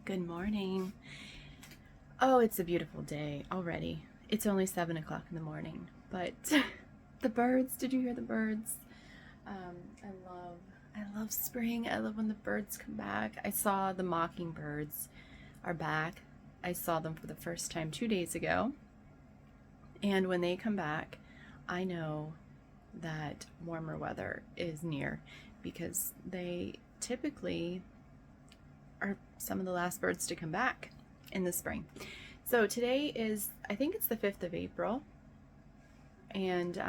Good morning. Oh, it's a beautiful day already. It's only 7 o'clock in the morning, but the birds, did you hear the birds? I love spring. I love when the birds come back. I saw the mockingbirds are back. I saw them for the first time 2 days ago. And when they come back, I know that warmer weather is near because they typically are some of the last birds to come back in the spring. So today is, I think it's the 5th of April, and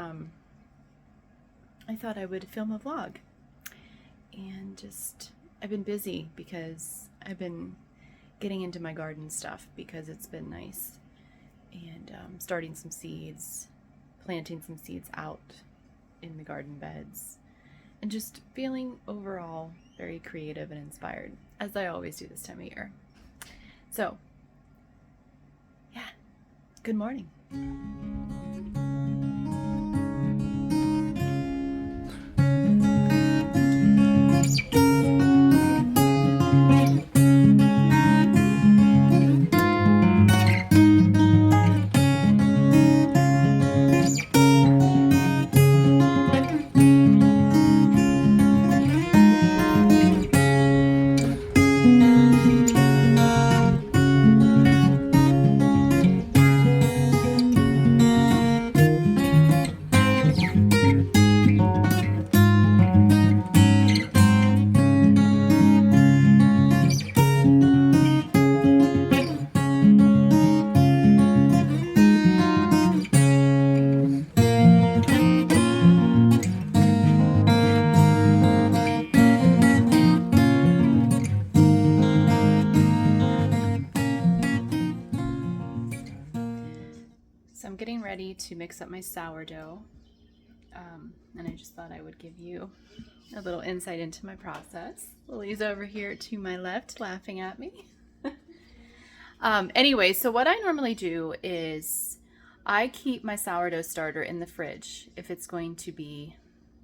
I thought I would film a vlog. And I've been busy because I've been getting into my garden stuff because it's been nice, and starting some seeds, planting some seeds out in the garden beds, and just feeling overall very creative and inspired, as I always do this time of year. So, yeah, good morning. So I'm getting ready to mix up my sourdough, and I just thought I would give you a little insight into my process. Lily's over here to my left laughing at me. Anyway, so what I normally do is I keep my sourdough starter in the fridge if it's going to be,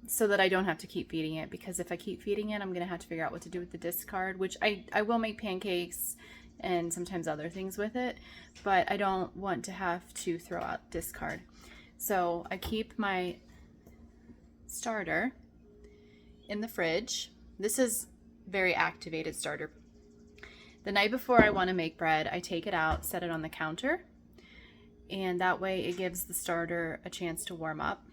so that I don't have to keep feeding it, because if I keep feeding it, I'm going to have to figure out what to do with the discard, which I will make pancakes and sometimes other things with it, but I don't want to have to throw out discard. So I keep my starter in the fridge. This is very activated starter. The night before I want to make bread, I take it out, set it on the counter, and that way it gives the starter a chance to warm up.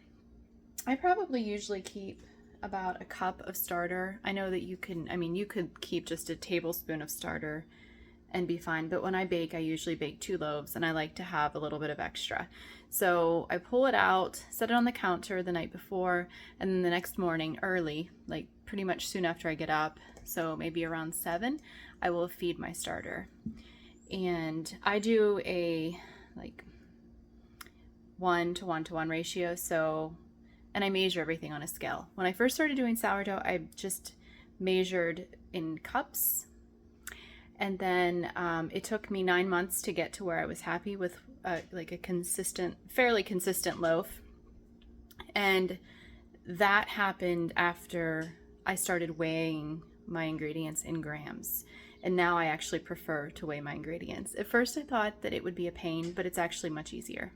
I probably usually keep about a cup of starter. I know that you could keep just a tablespoon of starter and be fine, but when I bake, I usually bake 2 loaves, and I like to have a little bit of extra. So I pull it out, set it on the counter the night before, and then the next morning early, like pretty much soon after I get up, so maybe around 7, I will feed my starter. And I do a like 1:1:1 ratio, so, and I measure everything on a scale. When I first started doing sourdough, I just measured in cups. And then it took me 9 months to get to where I was happy with like a fairly consistent loaf. And that happened after I started weighing my ingredients in grams. And now I actually prefer to weigh my ingredients. At first I thought that it would be a pain, but it's actually much easier.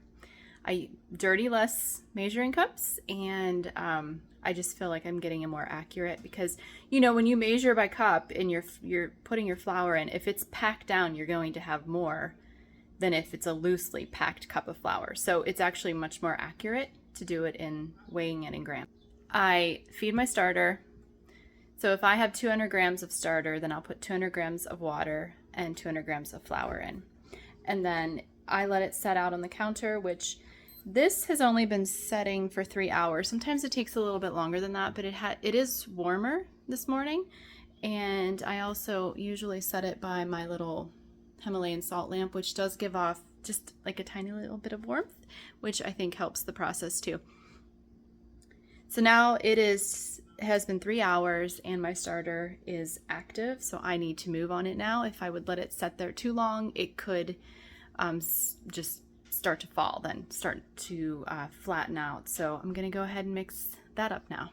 I dirty less measuring cups, and I just feel like I'm getting a more accurate, because when you measure by cup and you're putting your flour in, if it's packed down, you're going to have more than if it's a loosely packed cup of flour. So it's actually much more accurate to do it in weighing it in grams. I feed my starter. So if I have 200 grams of starter, then I'll put 200 grams of water and 200 grams of flour in. And then I let it set out on the counter, which this has only been setting for 3 hours. Sometimes it takes a little bit longer than that, but it is warmer this morning. And I also usually set it by my little Himalayan salt lamp, which does give off just like a tiny little bit of warmth, which I think helps the process too. So now it has been 3 hours and my starter is active, so I need to move on it now. If I would let it set there too long, it could just start to fall, then start to flatten out. So I'm gonna go ahead and mix that up now.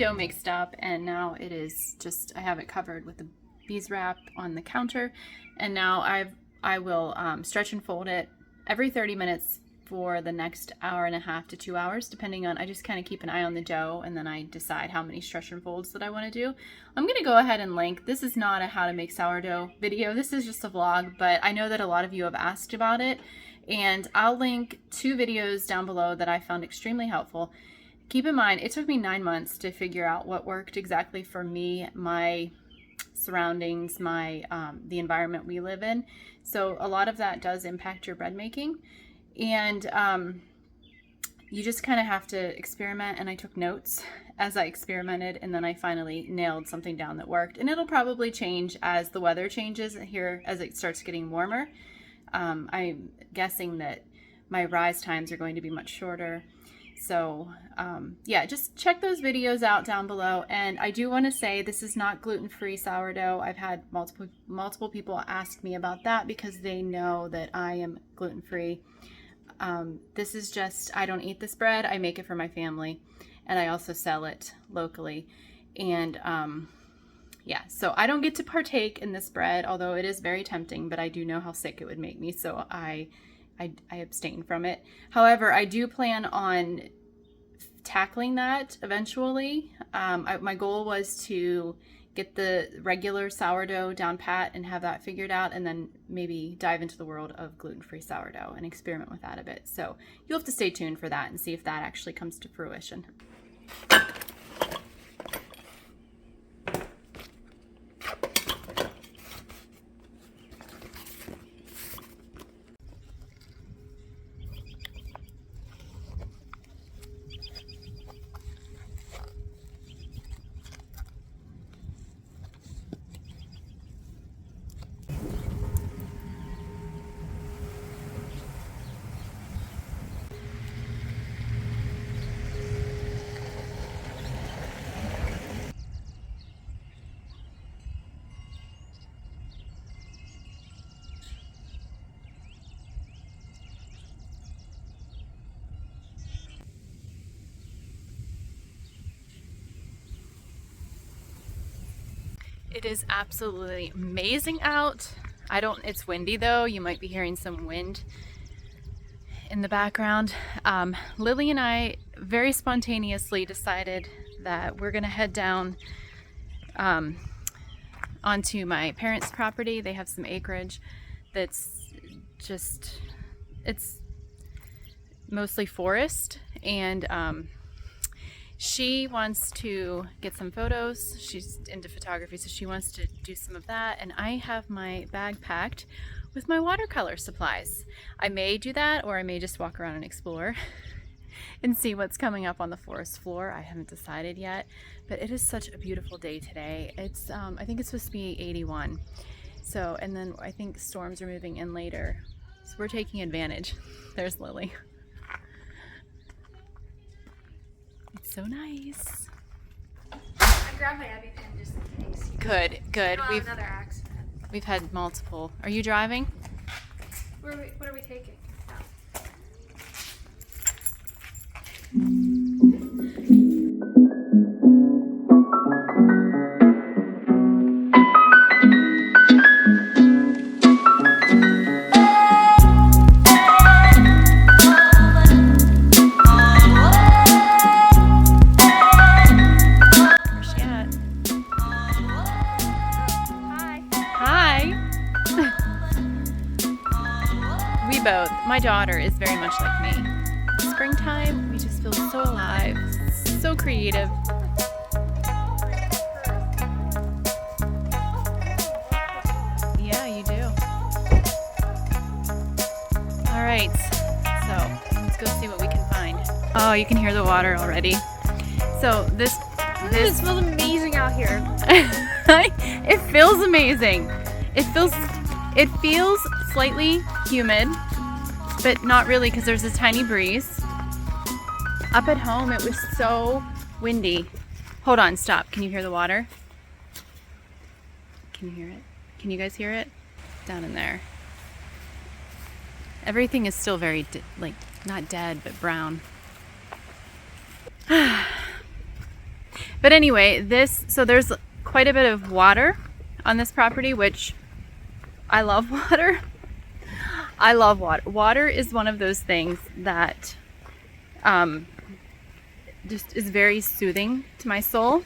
dough mixed up, and now it is just, I have it covered with the beeswax on the counter, and now I will stretch and fold it every 30 minutes for the next hour and a half to 2 hours, depending on, I just kind of keep an eye on the dough, and then I decide how many stretch and folds that I want to do. I'm going to go ahead and link, this is not a how to make sourdough video, this is just a vlog, but I know that a lot of you have asked about it, and I'll link 2 videos down below that I found extremely helpful. Keep in mind, it took me 9 months to figure out what worked exactly for me, my surroundings, my the environment we live in. So a lot of that does impact your bread making, and you just kind of have to experiment, and I took notes as I experimented, and then I finally nailed something down that worked. And it'll probably change as the weather changes here, as it starts getting warmer. I'm guessing that my rise times are going to be much shorter. So yeah, just check those videos out down below. And I do want to say, this is not gluten-free sourdough. I've had multiple people ask me about that because they know that I am gluten-free. This is just, I don't eat this bread. I make it for my family, and I also sell it locally. And yeah, so I don't get to partake in this bread, although it is very tempting, but I do know how sick it would make me, so I abstain from it. However, I do plan on tackling that eventually. My goal was to get the regular sourdough down pat and have that figured out, and then maybe dive into the world of gluten-free sourdough and experiment with that a bit. So you'll have to stay tuned for that and see if that actually comes to fruition. It is absolutely amazing out. It's windy though. You might be hearing some wind in the background. Lily and I very spontaneously decided that we're gonna head down onto my parents' property. They have some acreage that's just, it's mostly forest, and she wants to get some photos. She's into photography, so she wants to do some of that, and I have my bag packed with my watercolor supplies. I may do that, or I may just walk around and explore and see what's coming up on the forest floor. I haven't decided yet, but it is such a beautiful day today. It's I think it's supposed to be 81, so, and then I think storms are moving in later, so we're taking advantage. There's Lily. It's so nice. I grabbed my Abby pen just in case. Good, good. We've another accident. We've had multiple. Are you driving? What are we taking? My daughter is very much like me. Springtime, we just feel so alive, so creative. Yeah, you do. All right, so let's go see what we can find. Oh, you can hear the water already. So this It smells amazing out here. It feels amazing. It feels slightly humid, but not really, because there's a tiny breeze. Up at home, it was so windy. Hold on, stop. Can you hear the water? Can you hear it? Can you guys hear it? Down in there. Everything is still very, not dead, but brown. But But anyway, so there's quite a bit of water on this property, which I love water. I love water. Water is one of those things that just is very soothing to my soul.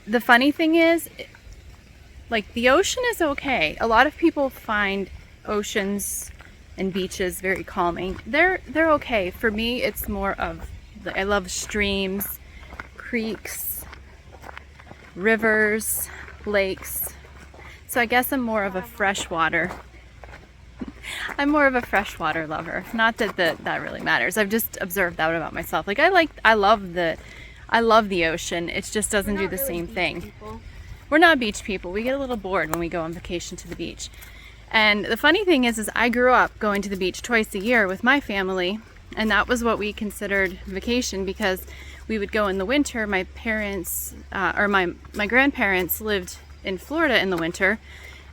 The funny thing is, like, the ocean is okay. A lot of people find oceans and beaches very calming. They're okay. For me, it's more of, I love streams, creeks, rivers, lakes. So I guess I'm more of a freshwater. I'm more of a freshwater lover. Not that that really matters. I've just observed that about myself. Like, I love the ocean. It just doesn't do the same thing. We're not beach people. We get a little bored when we go on vacation to the beach. And the funny thing is I grew up going to the beach twice a year with my family, and that was what we considered vacation, because we would go in the winter. My parents, or my grandparents lived in Florida in the winter,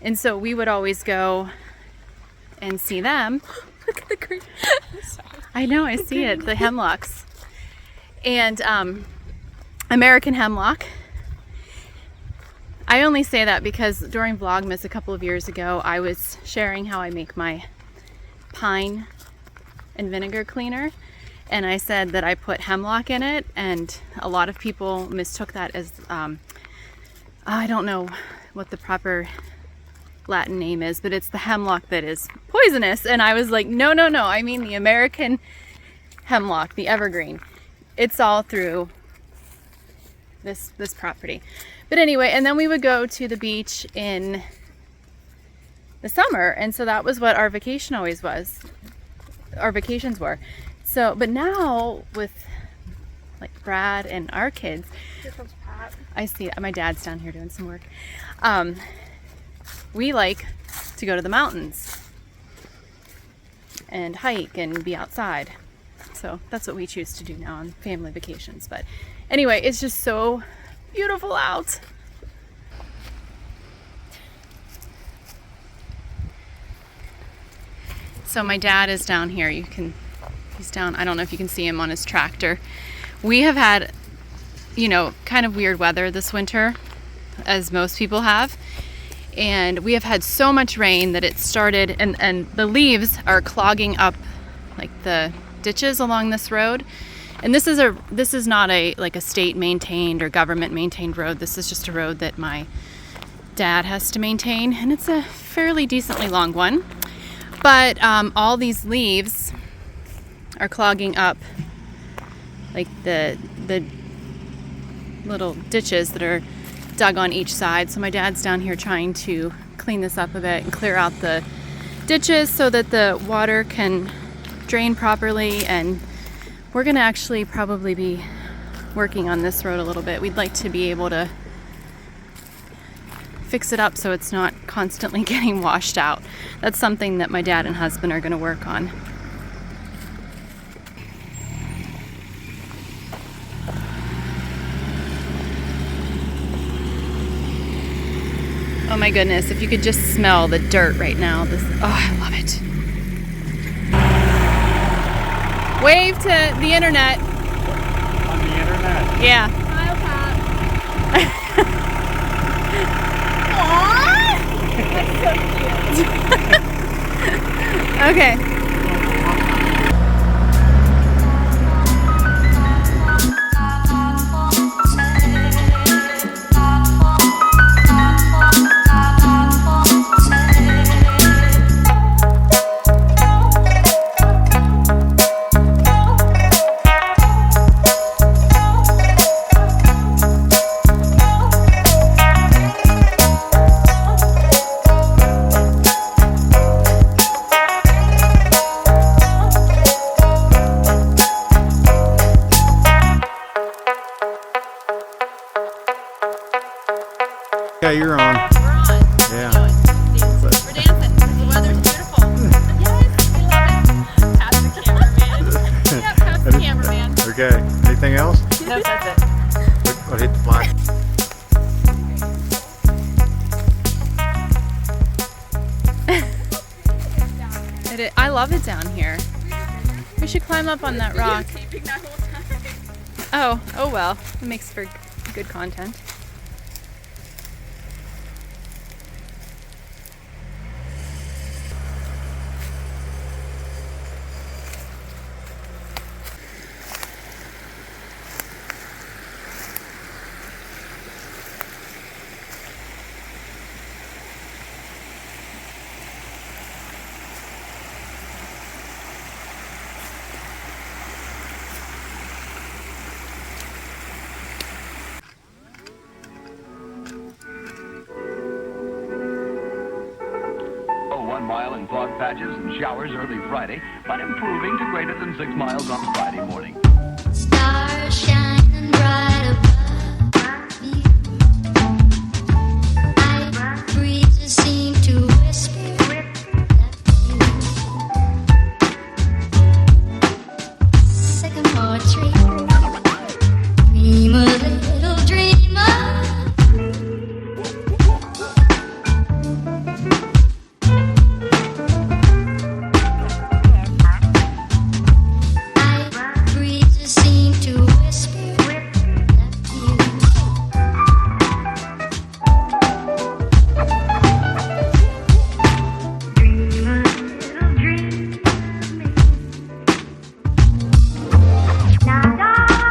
and so we would always go and see them. Look at the green. I know, I see it, the hemlocks. And American hemlock. I only say that because during Vlogmas a couple of years ago, I was sharing how I make my pine and vinegar cleaner, and I said that I put hemlock in it, and a lot of people mistook that as I don't know what the proper Latin name is, but it's the hemlock that is poisonous. And I was like, no, I mean the American hemlock, the evergreen. It's all through this property. But anyway, and then we would go to the beach in the summer, and so that was what our vacation always was. Our vacations were. So, but now with like Brad and our kids, Here comes Pat. I see my dad's down here doing some work. We like to go to the mountains and hike and be outside. So that's what we choose to do now on family vacations. But anyway, it's just so beautiful out. So my dad is down here. He's down, I don't know if you can see him on his tractor. We have had, kind of weird weather this winter, as most people have. And we have had so much rain that it started, and the leaves are clogging up like the ditches along this road. And this is not a state maintained or government maintained road. This is just a road that my dad has to maintain, and it's a fairly decently long one. But all these leaves are clogging up like the little ditches that are dug on each side. So my dad's down here trying to clean this up a bit and clear out the ditches so that the water can drain properly. And we're gonna actually probably be working on this road a little bit. We'd like to be able to fix it up so it's not constantly getting washed out. That's something that my dad and husband are gonna work on. Oh my goodness, if you could just smell the dirt right now. I love it. Wave to the internet. On the internet? Yeah. Smile, Pat. Aww! That's so cute. Okay. Yeah, you're on. We're on. Yeah. We're dancing. The weather's beautiful. Yes, we love it. Pass the cameraman. Yeah, pass the cameraman. Okay. Anything else? No, that's it. I'll hit the flag. I love it down here. We should climb up on that rock. Taping that whole time. Oh well, it makes for good content. Oh, 1 mile in fog patches and showers early Friday, but improving to greater than 6 miles on Friday morning. Stars shining bright above me. Night breezes seem to whisper that you. Sycamore tree, dream a little dreamer. Night breezes seem to whisper that you. Dream a little dream of me. Now, darling,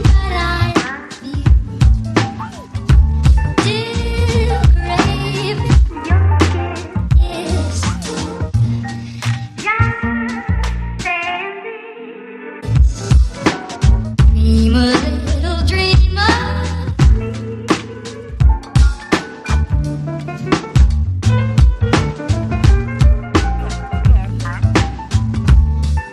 but I love you. Still craving your kiss. Dream a little dreamer.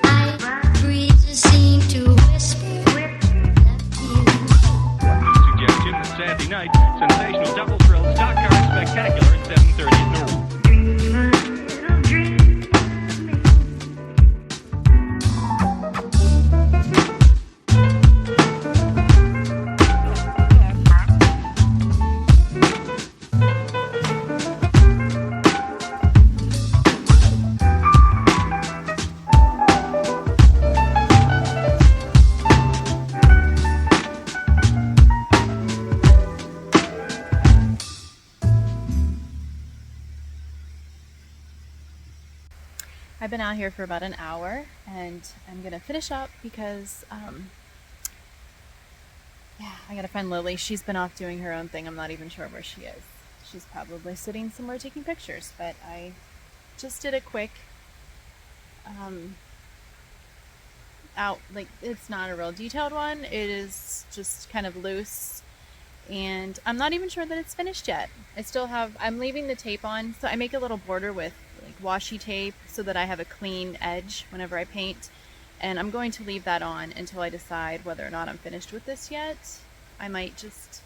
Night breezes seem to whisper that you. Suggestion that Saturday night, sensational double thrill stock car spectacular at 7:30 at noon. Dream a little dream of me. I've been out here for about an hour and I'm gonna finish up because yeah, I gotta find Lily. She's been off doing her own thing. I'm not even sure where she is. She's probably sitting somewhere taking pictures, but I just did a quick out, like, it's not a real detailed one. It is just kind of loose, and I'm not even sure that it's finished yet. I'm leaving the tape on, so I make a little border with like washi tape so that I have a clean edge whenever I paint, and I'm going to leave that on until I decide whether or not I'm finished with this yet. I might just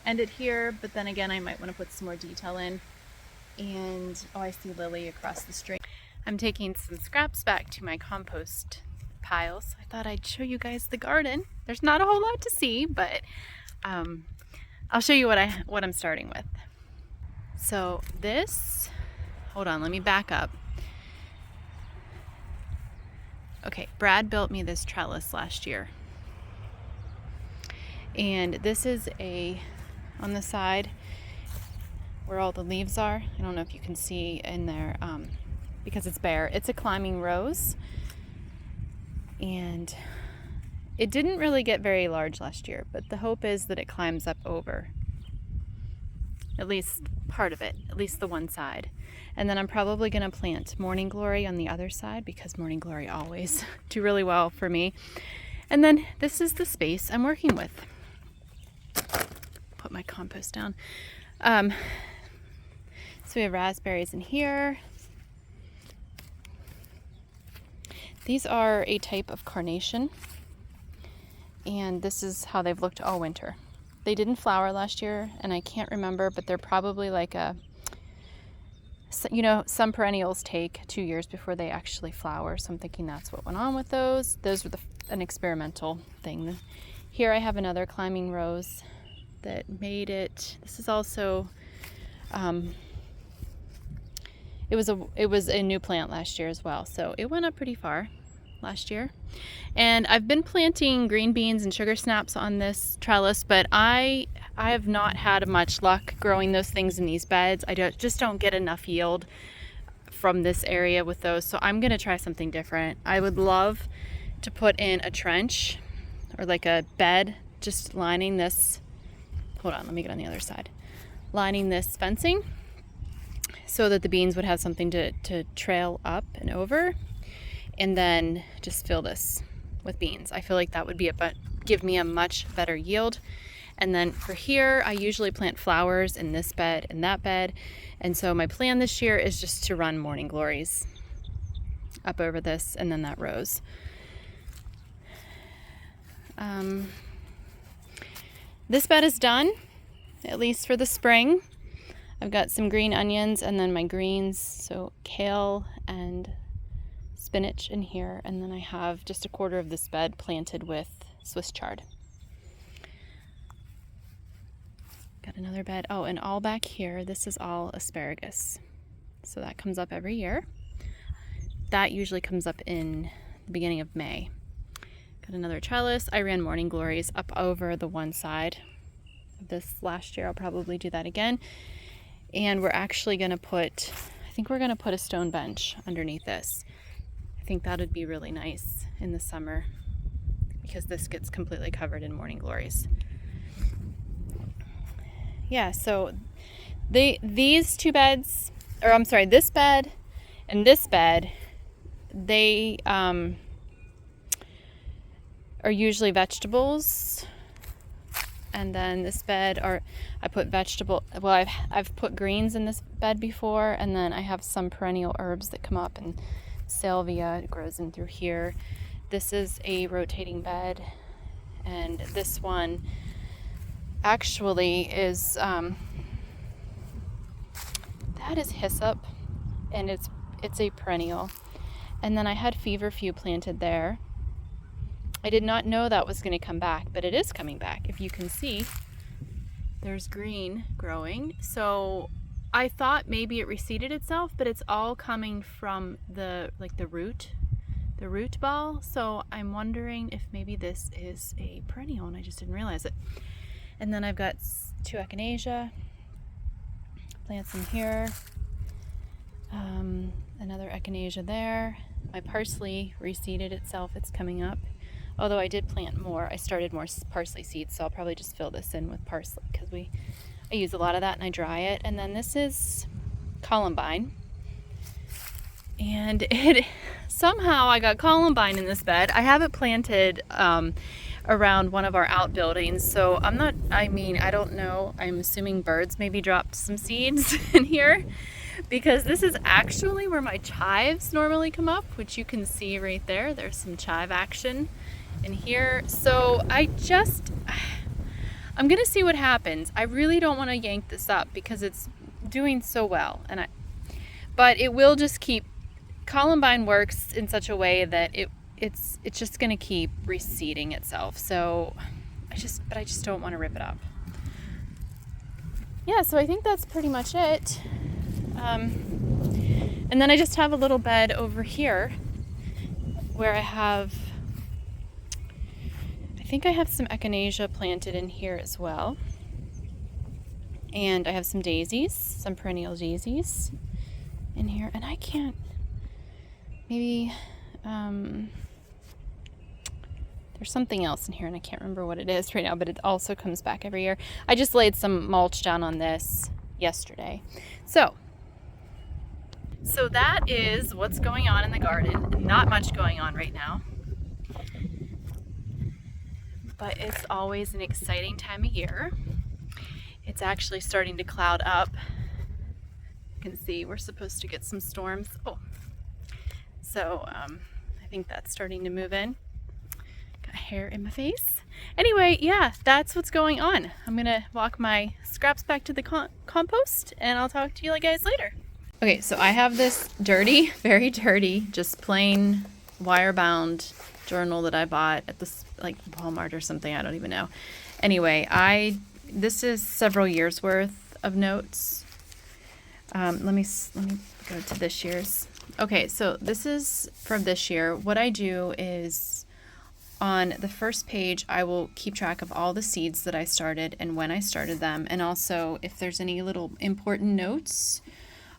end it here, but then again I might want to put some more detail in. And oh, I see Lily across the street. I'm taking some scraps back to my compost piles. I thought I'd show you guys the garden. There's not a whole lot to see, but I'll show you what I'm starting with. So this, hold on, let me back up. Okay, Brad built me this trellis last year. And this is on the side where all the leaves are. I don't know if you can see in there because it's bare. It's a climbing rose. And it didn't really get very large last year, but the hope is that it climbs up over at least part of it, at least the one side. And then I'm probably going to plant morning glory on the other side because morning glory always do really well for me. And then this is the space I'm working with. Put my compost down. So we have raspberries in here. These are a type of carnation, and this is how they've looked all winter. They didn't flower last year, and I can't remember, but they're probably like some perennials take 2 years before they actually flower, so I'm thinking that's what went on with those. Those were an experimental thing. Here I have another climbing rose that made it. This is also, it was a new plant last year as well, so it went up pretty far. last year. And I've been planting green beans and sugar snaps on this trellis, but I have not had much luck growing those things in these beds. I just don't get enough yield from this area with those, so I'm gonna try something different. I would love to put in a trench or like a bed just lining this, hold on, let me get on the other side, lining this fencing so that the beans would have something to trail up and over, and then just fill this with beans. I feel like that would be give me a much better yield. And then for here, I usually plant flowers in this bed and that bed. And so my plan this year is just to run morning glories up over this and then that rose. This bed is done, at least for the spring. I've got some green onions and then my greens, so kale and spinach in here. And then I have just a quarter of this bed planted with Swiss chard. Got another bed. Oh, and all back here, this is all asparagus. So that comes up every year. That usually comes up in the beginning of May. Got another trellis. I ran morning glories up over the one side of this last year. I'll probably do that again. And we're actually gonna I think we're gonna put a stone bench underneath this. I think that would be really nice in the summer because this gets completely covered in morning glories. Yeah, so these two beds, or I'm sorry, this bed and this bed, they are usually vegetables. And then this bed I put I've put greens in this bed before, and then I have some perennial herbs that come up, and salvia grows in through here. This is a rotating bed, and this one actually is that is hyssop, and it's a perennial. And then I had feverfew planted there. I did not know that was going to come back, but it is coming back. If you can see, there's green growing. So I thought maybe it reseeded itself, but it's all coming from the root ball. So I'm wondering if maybe this is a perennial and I just didn't realize it. And then I've got 2 echinacea plants in here, another echinacea there. My parsley reseeded itself, it's coming up. Although I did plant more, I started more parsley seeds, so I'll probably just fill this in with parsley because I use a lot of that and I dry it. And then this is columbine, and somehow I got columbine in this bed. I have it planted around one of our outbuildings, so I don't know. I'm assuming birds maybe dropped some seeds in here, because this is actually where my chives normally come up, which you can see right there. There's some chive action in here. So I'm gonna see what happens. I really don't want to yank this up because it's doing so well, but it will just keep. Columbine works in such a way that it's just gonna keep reseeding itself. So I just don't want to rip it up. Yeah, so I think that's pretty much it. And then I just have a little bed over here where I think I have some echinacea planted in here as well. And I have some daisies, some perennial daisies in here. And I can't, maybe, there's something else in here and I can't remember what it is right now, but it also comes back every year. I just laid some mulch down on this yesterday. So that is what's going on in the garden. Not much going on right now, but it's always an exciting time of year. It's actually starting to cloud up. You can see we're supposed to get some storms. So I think that's starting to move in. Got hair in my face. Anyway, yeah, that's what's going on. I'm gonna walk my scraps back to the compost, and I'll talk to you guys later. Okay, so I have this dirty, very dirty, just plain wire-bound journal that I bought at this Walmart or something. I don't even know. Anyway, this is several years worth of notes. Let me go to this year's. Okay, so this is from this year. What I do is on the first page, I will keep track of all the seeds that I started and when I started them. And also if there's any little important notes,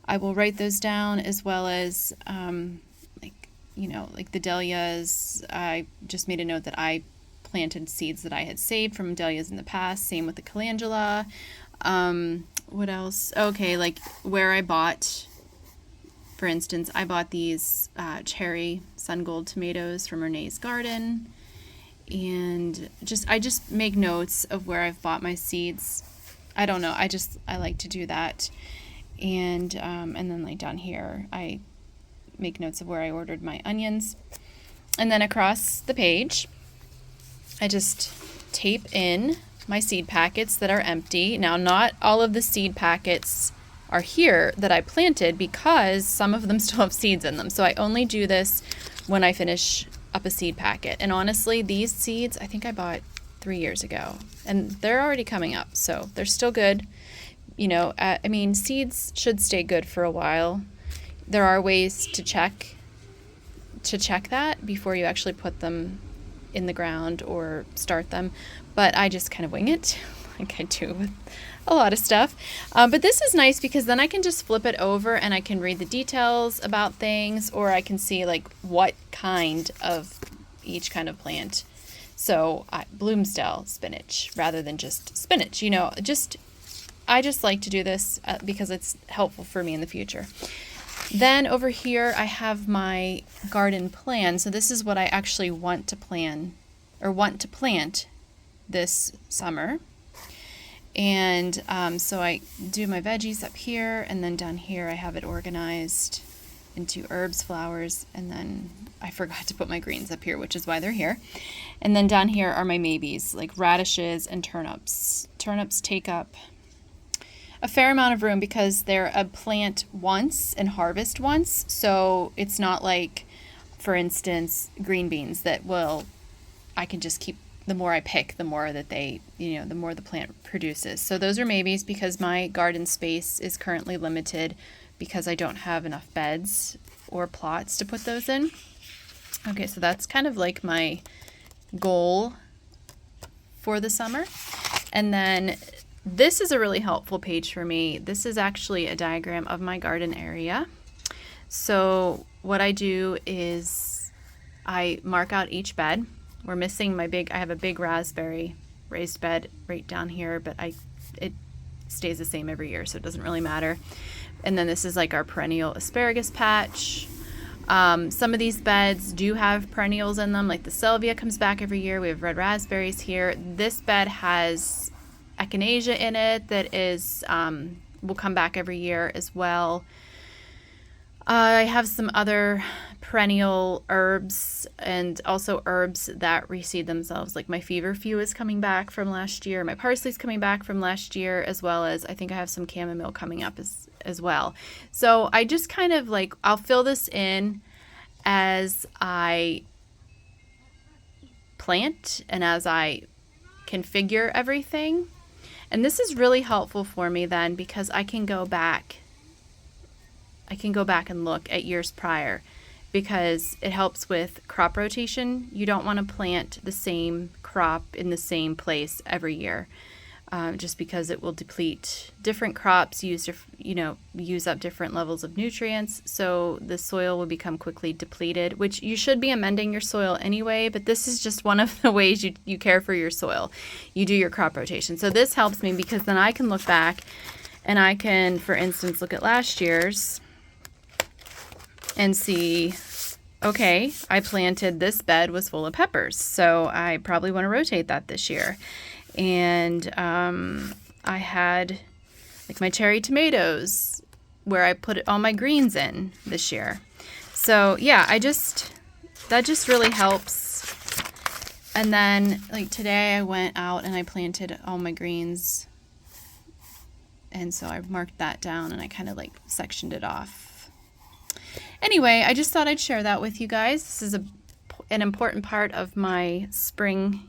I will write those down, as well as, like the dahlias. I just made a note that I planted seeds that I had saved from dahlias in the past. Same with the calendula. What else? Okay, like where I bought, for instance, I bought these cherry sun gold tomatoes from Renee's garden. And I just make notes of where I've bought my seeds. I don't know. I like to do that. And then like down here, I make notes of where I ordered my onions. And then across the page, I just tape in my seed packets that are empty. Now, not all of the seed packets are here that I planted, because some of them still have seeds in them. So I only do this when I finish up a seed packet. And honestly, these seeds, I think I bought 3 years ago, and they're already coming up. So they're still good. You know, I mean, seeds should stay good for a while. There are ways to check that before you actually put them in the ground or start them, but I just kind of wing it like I do with a lot of stuff. But this is nice because then I can just flip it over and I can read the details about things, or I can see like what kind of each kind of plant. So Bloomsdale spinach rather than just spinach, you know, I just like to do this because it's helpful for me in the future. Then over here, I have my garden plan. So this is what I actually want to plant this summer. And so I do my veggies up here, and then down here I have it organized into herbs, flowers, and then I forgot to put my greens up here, which is why they're here. And then down here are my maybes, like radishes and turnips. Turnips take up a fair amount of room because they're a plant once and harvest once. So it's not like, for instance, green beans that I can just keep, the more I pick, the more that the more the plant produces. So those are maybes because my garden space is currently limited because I don't have enough beds or plots to put those in. Okay, so that's kind of like my goal for the summer. And then this is a really helpful page for me. This is actually a diagram of my garden area. So what I do is I mark out each bed. We're missing I have a big raspberry raised bed right down here, but it stays the same every year, so it doesn't really matter. And then this is like our perennial asparagus patch. Some of these beds do have perennials in them, like the salvia comes back every year. We have red raspberries here. This bed has echinacea in it that is will come back every year as well. I have some other perennial herbs and also herbs that reseed themselves, like my feverfew is coming back from last year, my parsley's coming back from last year, as well as I think I have some chamomile coming up as well. So I just kind of like, I'll fill this in as I plant and as I configure everything. And this is really helpful for me then because I can go back and look at years prior because it helps with crop rotation. You don't want to plant the same crop in the same place every year just because it will deplete different crops, use up different levels of nutrients. So the soil will become quickly depleted, which you should be amending your soil anyway, but this is just one of the ways you care for your soil. You do your crop rotation. So this helps me because then I can look back and I can, for instance, look at last year's and see, okay, I planted this bed was full of peppers, so I probably want to rotate that this year. And I had like my cherry tomatoes where I put all my greens in this year. So yeah, that just really helps. And then like today I went out and I planted all my greens. And so I marked that down and I kind of like sectioned it off. Anyway, I just thought I'd share that with you guys. This is an important part of my spring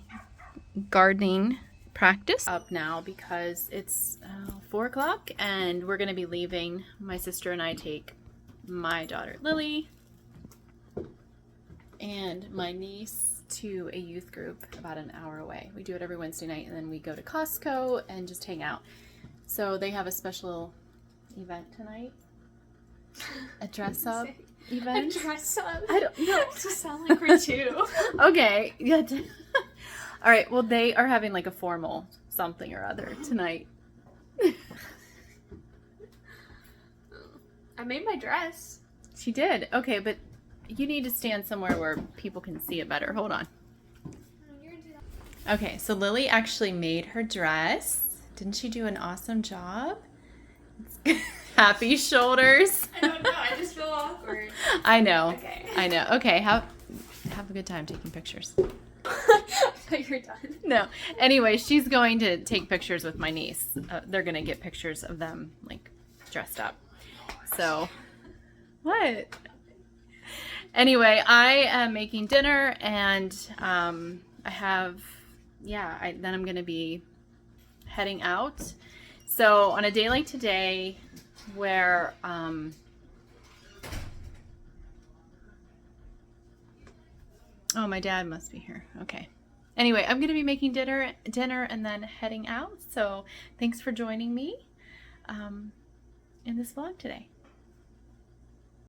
gardening practice. Up now because it's 4 o'clock and we're going to be leaving. My sister and I take my daughter Lily and my niece to a youth group about an hour away. We do it every Wednesday night, and then we go to Costco and just hang out. So they have a special event tonight. A dress up event. A dress up? I don't know. It just sound like we're two. Okay. Yeah. All right. Well, they are having like a formal something or other tonight. I made my dress. She did. Okay, but you need to stand somewhere where people can see it better. Hold on. Okay, so Lily actually made her dress. Didn't she do an awesome job? Happy shoulders. I don't know. I just feel awkward. I know. Okay. I know. Okay, have a good time taking pictures. I thought you were done. No. Anyway, she's going to take pictures with my niece. They're going to get pictures of them like dressed up. So, what? Anyway, I am making dinner, and then I'm going to be heading out. So on a day like today where oh, my dad must be here. Okay. Anyway, I'm going to be making dinner and then heading out. So thanks for joining me in this vlog today.